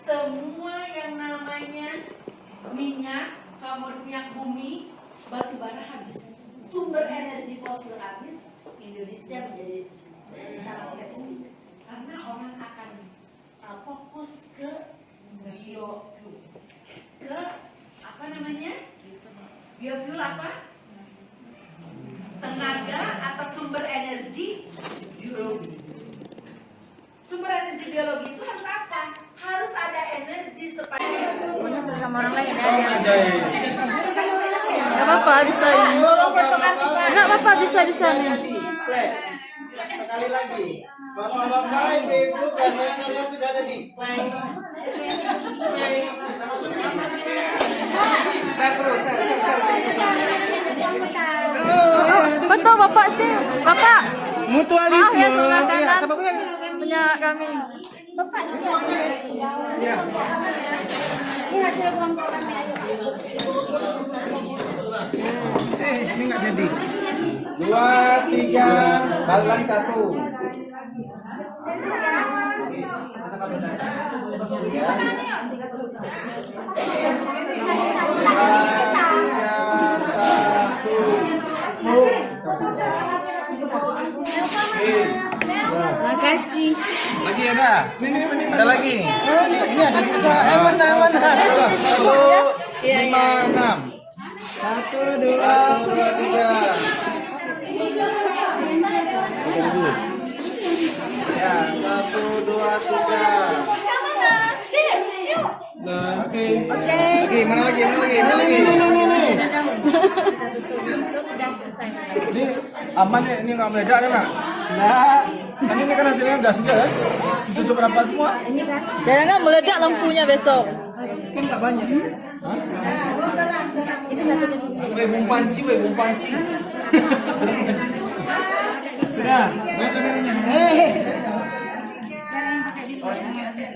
semua yang namanya minyak, minyak bumi, batu bara habis, sumber energi fosil habis, Indonesia menjadi sangat seksi karena orang akan fokus ke biofuel, ke apa namanya, biofuel apa? Tenaga atau sumber energi biologis. Sumber energi biologi itu harus apa? Harus ada energi supaya sama orang lain ya. Gak apa-apa bisa ini. Gak apa-apa bisa nih. Sekali lagi. Bapak-bapak, ibu-ibu, kamera sudah jadi. Betul Bapak sih. Bapak. Mutualisme. Ya sebelah kanan punya kami. Bapak. Ya. Ini nggak jadi. 2, 3, balik lagi 1. Makasih. Lagi ada? Ini ada lagi. Oh, ini ada juga. Mana? 5, 6. 1, 2, 3. Ya, 1, 2, 3. Oke. Oke, mana lagi? Ini. Ini aman ya, ini nggak meledak kan Mak? Nah, Kan ini kan hasilnya gas juga kan? Ditutup berapa semua? Jangan nggak meledak lampunya besok. kan nggak banyak. Weh bung panci. Sudah.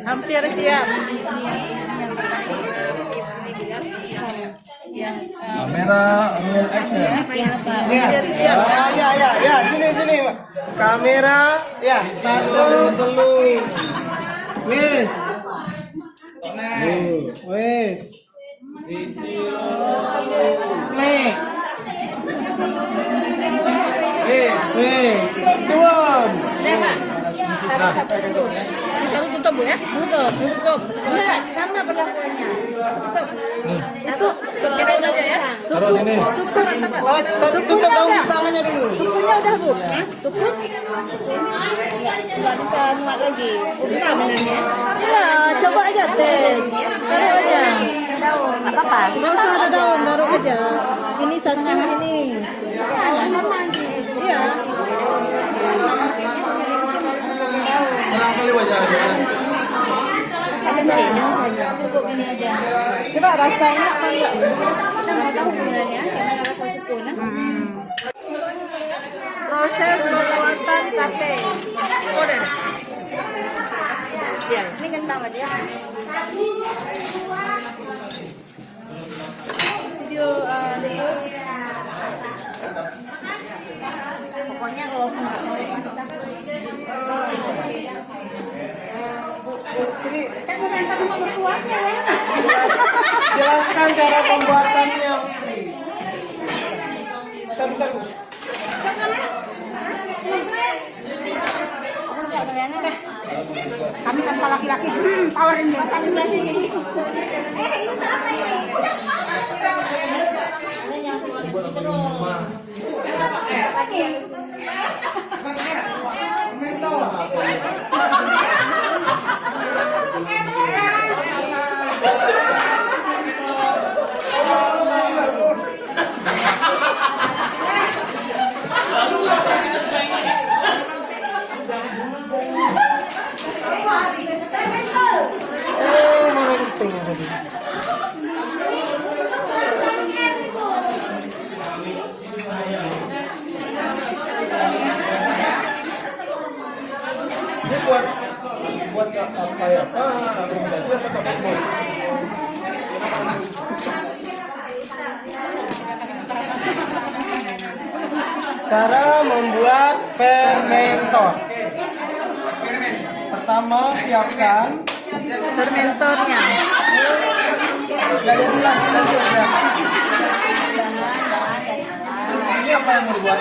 Hampir siap. Kamera roll action. Ya, sini. Kamera, ya, 1, 3. Wes. Wes. Siji play. Wes. Suam. Kalau tutup Bu ya? Tutup. Enggak, sama perlakuannya. Tutup. Itu kita udah aja ya. Taruh sini. Tutup daun pisangnya dulu. Sukunya udah Bu. Suku? Enggak bisa muat lagi. Usah benarnya. Ya, coba aja tes. Taruh aja. Enggak apa-apa. Nggak usah ada daun, taruh aja. Ini satu ini. Enggak sama. Iya. Ulang kali wajahnya. Cukup ini aja. Coba rasanya apa enggak? Kita mau tahu sebenarnya gimana rasa suku nah. Proses pembuatan tape. Oh, udah. Ya. Ini kentang aja ya. Video pokoknya kalau nggak mau Sini. Jelaskan cara pembuatannya, Sri. Bentar. Kami tanpa laki-laki, power ini. Mana pentingnya tadi? Ini buat apa ya? Rekomendasi apa sampai bos? Cara membuat fermentor. Pertama, siapkan Fermentornya. Ini apa yang mau dibuat?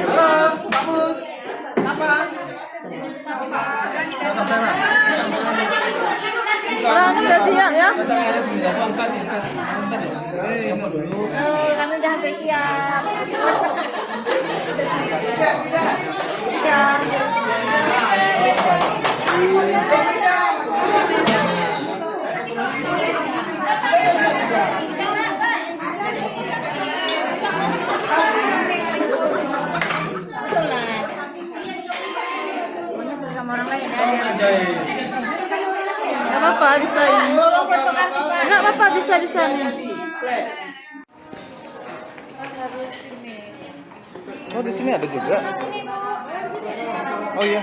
Halo, bagus. Apa? Orang udah siap ya? Kami udah hampir siap. Pokoknya suruh sama orang lain ya. biar- Gak apa-apa bisa ini. Gak apa-apa bisa di sana. Oh, di sini ada juga. Oh iya.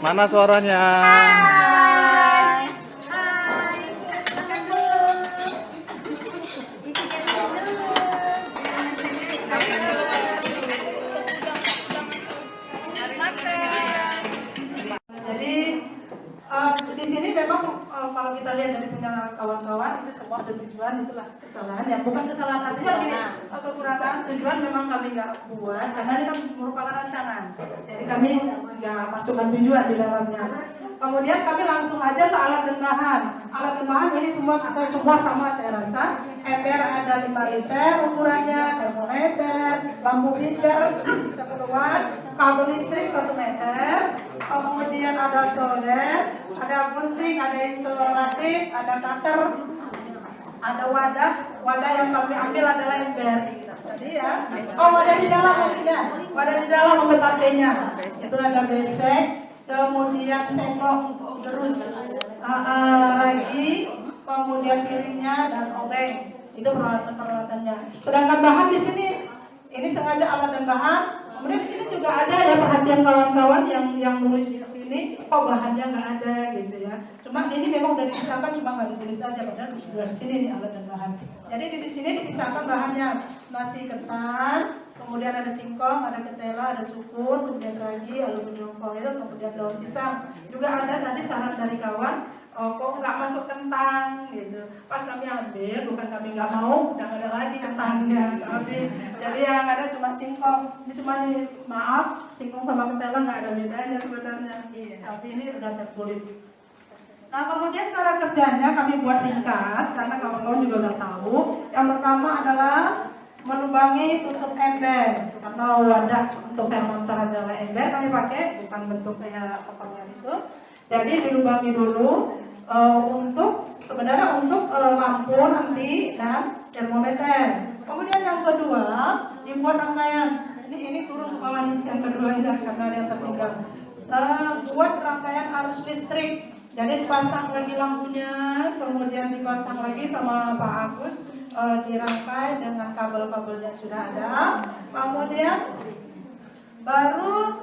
Mana suaranya? Jadi di sini memang kalau kita lihat dari punya kawan-kawan itu semua ada tujuan, itulah kesalahan ya, bukan kesalahan artinya begini, kekurangan tujuan memang kami nggak buat karena ini kan merupakan rancangan, jadi kami nggak masukkan tujuan di dalamnya. Kemudian kami langsung aja ke alat dan bahan. Alat dan bahan ini semua kita semua sama saya rasa. Ember ada 5 liter ukurannya, termometer, lampu pijar 10 watt, kabel listrik 1 meter, kemudian ada solder, ada gunting, ada isolatif, ada cutter, ada wadah yang kami ambil adalah ember. Tadi ya, wadah di dalam maksudnya, wadah di dalam pembetaknya. Itu ada besek, kemudian sendok untuk gerus, ragi, kemudian piringnya dan obeng. Itu peralatan-peralatannya. Sedangkan bahan di sini, ini sengaja alat dan bahan. Kemudian di sini juga ada ya perhatian kawan-kawan yang nulis di sini, oh bahannya nggak ada gitu ya. Cuma ini memang udah dipisahkan, cuma nggak ditulis aja, padahal sudah di sini nih alat dan bahan. Jadi di sini dipisahkan bahannya, nasi ketan, kemudian ada singkong, ada ketela, ada sukun, kemudian ragi, aluminium foil, kemudian daun pisang. Juga ada tadi saran dari kawan, oh kok nggak masuk kentang gitu. Pas kami ambil, bukan kami nggak mau, udah nggak ada lagi kentangnya, habis. Jadi yang ada cuma singkong. Ini cuma maaf, singkong sama ketela nggak ada bedanya sebenarnya. Tapi ini udah tertulis. Nah kemudian cara kerjanya kami buat ringkas karena kawan-kawan juga udah tahu. Yang pertama adalah melubangi tutup ember. Karena wadah untuk fermenter adalah ember, kami pakai bukan bentuk kayak kotaknya itu. Jadi dilubangi dulu untuk sebenarnya untuk lampu nanti dan termometer. Kemudian yang kedua dibuat rangkaian. Ini turun kawan yang kedua ya karena ada yang tertinggal. Buat rangkaian arus listrik. Jadi dipasang lagi lampunya, kemudian dipasang lagi sama Pak Agus, dirangkai dengan kabel-kabel yang sudah ada. Kemudian baru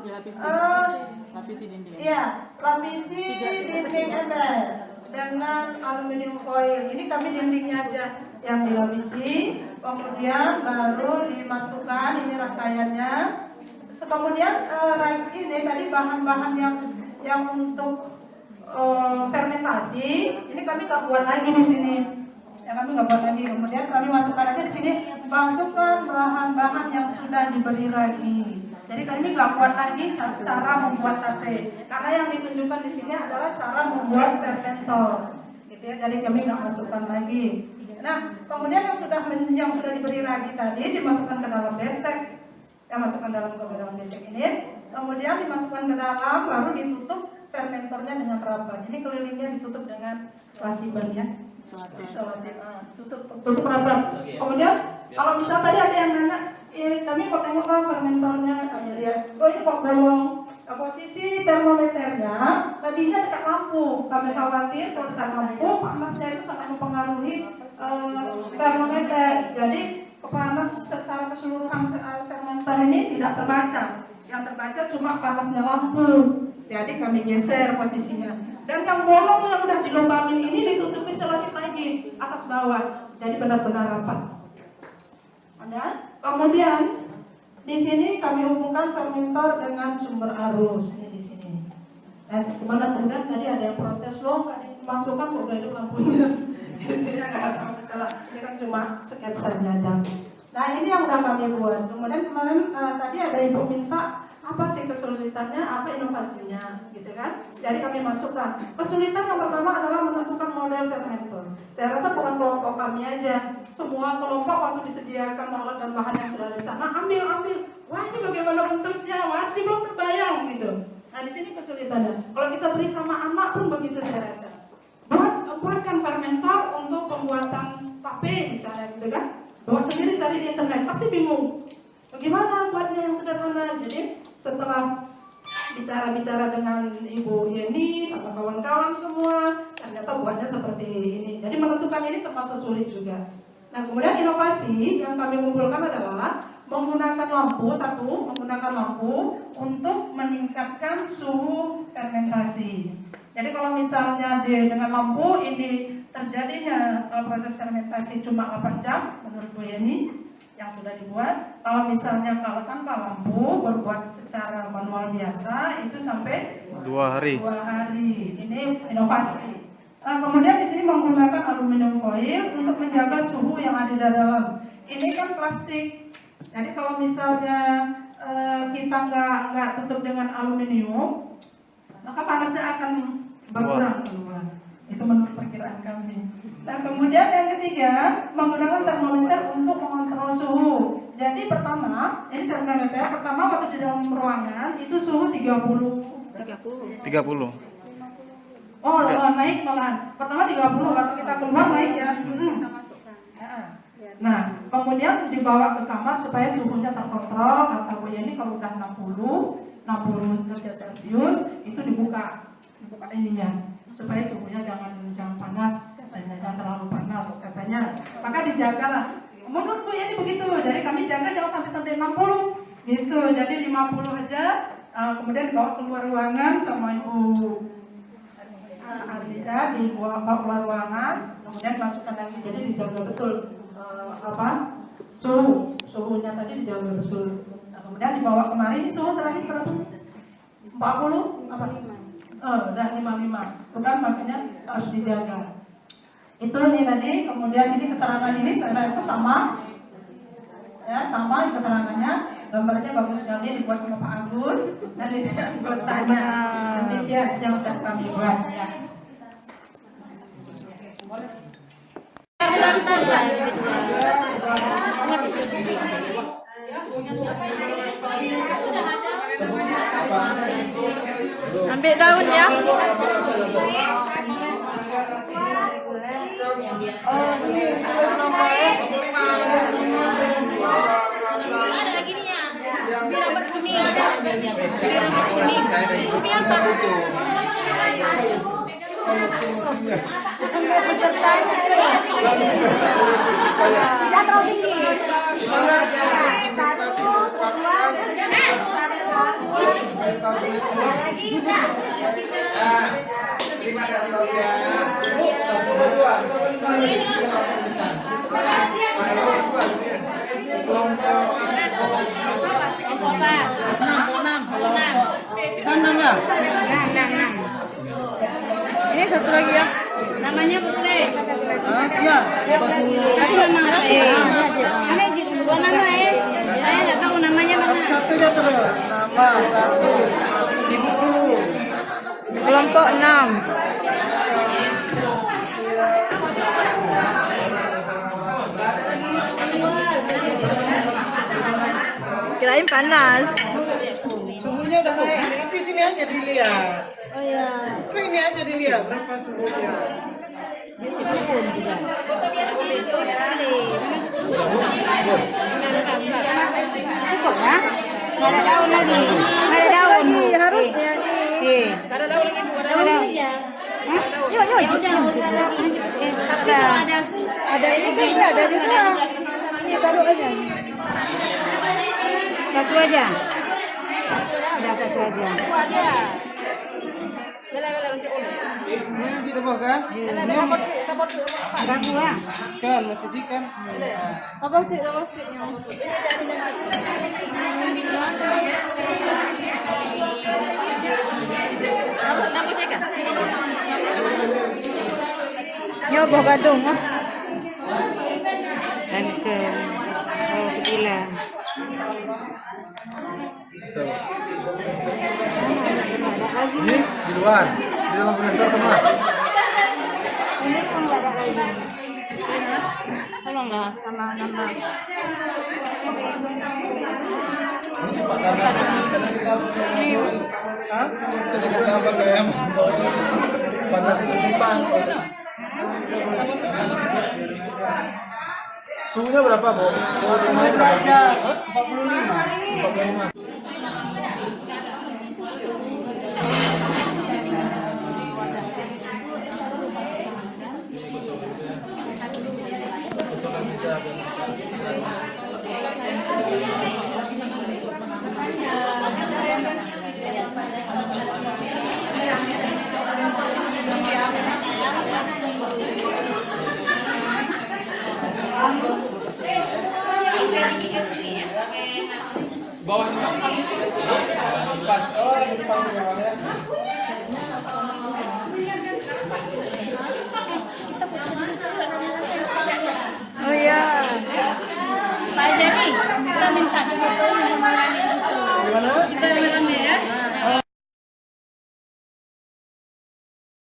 lapisi dinding ember dengan aluminium foil. Ini kami dindingnya aja yang dilapisi, kemudian baru dimasukkan ini rangkaiannya. Kemudian ini tadi bahan-bahan yang untuk fermentasi, ini kami nggak buat lagi di sini. Ya kami nggak buat lagi. Kemudian kami masukkan aja di sini, masukkan bahan-bahan yang sudah diberi ragi. Jadi kami nggak buat lagi cara membuat sate, karena yang ditunjukkan di sini adalah cara membuat fermentor, gitu ya. Jadi kami nggak masukkan lagi. Nah, kemudian yang sudah diberi ragi tadi dimasukkan ke dalam besek, masukkan ke dalam besek ini, kemudian dimasukkan ke dalam, baru ditutup fermentornya dengan rapat. Ini kelilingnya ditutup dengan lasiban ya. Tutup rapat. Kemudian kalau misal tadi ada yang nanya, kami kok tengoklah fermentornya, kami lihat, oh ini kok bolong, Posisi termometernya tadinya dekat lampu. Kami khawatir kalau dekat lampu panasnya itu sangat mempengaruhi termometer. Jadi panas secara keseluruhan fermenter ini tidak terbaca. Yang terbaca cuma panasnya lampu. Jadi kami geser posisinya. Dan yang bolong yang udah dilubangin ini ditutupi selapit lagi atas bawah. Jadi benar-benar rapat. Kemudian di sini kami hubungkan fermentor dengan sumber arus ini di sini. Dan kemana kemudian tadi ada yang protes loh nggak dimasukkan kok udah itu lampunya. Ini nggak ada masalah. Ini kan cuma sketsanya aja. Nah ini yang udah kami buat. Kemudian kemarin tadi ada ibu minta apa sih kesulitannya, apa inovasinya, gitu kan? Jadi kami masukkan. Kesulitan yang pertama adalah menentukan model fermentor. Saya rasa bukan kelompok kami aja, semua kelompok waktu disediakan alat dan bahan yang sudah ada di sana, ambil. Wah ini bagaimana bentuknya, masih belum terbayang gitu. Nah di sini kesulitannya. Kalau kita beri sama anak pun begitu saya rasa. Buatkan fermentor untuk pembuatan tape misalnya, gitu kan? Bawa sendiri cari di internet, pasti bingung. Bagaimana buatnya yang sederhana? Jadi setelah bicara dengan Ibu Yeni sama kawan-kawan semua, ternyata buatnya seperti ini. Jadi menentukan ini termasuk sulit juga. Nah kemudian inovasi yang kami kumpulkan adalah menggunakan lampu untuk meningkatkan suhu fermentasi. Jadi kalau misalnya dengan lampu ini terjadinya proses fermentasi cuma 8 jam menurut Bu Yeni yang sudah dibuat. Kalau misalnya kalau tanpa lampu berbuat secara manual biasa itu sampai 2 hari. Ini inovasi. Kemudian di sini menggunakan aluminium foil untuk menjaga suhu yang ada di dalam. Ini kan plastik. Jadi kalau misalnya kita nggak tutup dengan aluminium, maka panasnya akan berkurang keluar. Itu menurut perkiraan kami. Nah kemudian yang ketiga menggunakan termometer untuk mengontrol suhu. Jadi pertama, ini termometer pertama waktu di dalam ruangan itu suhu 30. Oh, naik malahan. Pertama 30 waktu kita keluar naik ya. Nah, kemudian dibawa ke kamar supaya suhunya terkontrol. Kata Bu Yeni kalau udah 60 derajat Celcius itu dibuka ininya supaya suhunya jangan panas katanya, jangan terlalu panas katanya. Maka dijagalah. Menurut Bu Yeni begitu. Jadi kami jaga jangan sampai 60 gitu. Jadi 50 aja. Kemudian dibawa keluar ruangan sama Ibu Arlida, dibawa keluar ruangan, kemudian masukkan lagi. Jadi dijaga betul suhunya tadi dijaga betul. Nah, kemudian dibawa kemari. Ini suhu terakhir berapa? 40 apa? Udah 55. Bukan makanya harus dijaga. Itu ini tadi. Kemudian ini keterangan ini saya rasa sama. Ya, sama keterangannya. Gambarnya bagus sekali dibuat sama Pak Agus. Dan ini anggotanya. Demikian yang sudah kami buat ya. Ambil daun ya. Oh, ini tulis nama ya. Ada lagi nih ya. Di rambut kuning ada. Di rambut kuning. Ini apa? Ambil pesertanya. Jangan terlalu tinggi. 1, 2. Terima kasih ya. Ini satu lagi ya. Namanya Putri. Iya. Kasih nama saya. Dua nama ya. Saya nggak tahu namanya mana. Satunya terus. Nama 1. Ibu dulu. Kelompok 6. Kirain panas. Suhunya udah naik. Di sini aja dilihat. Oh ya. Kok ini aja dilihat berapa suhunya. Cukup ya? Nggak ada daun lagi. Nggak ada daun. Harus Daun saja. Yuk, yuk. Ada ini kan ada juga. Ini taruh aja. Satu aja. Udah satu aja. Ini di bawah kan? Kamu lah. Kan masih di kan? Apa sih? Apa sih? Tapos teka. Yo, buah gadung ah. Danke. Oh, gila. Ini di luar, di dalam konektor semua. Ini pun nggak ada lagi. Tolonglah sama nambah. Sedikit tambah kayak panas itu simpang. Suhunya berapa, Bu? Suhu rumahnya berapa? Derajat 45. 45. Bawahnya pas. Oh iya. Pak Jani, kita minta foto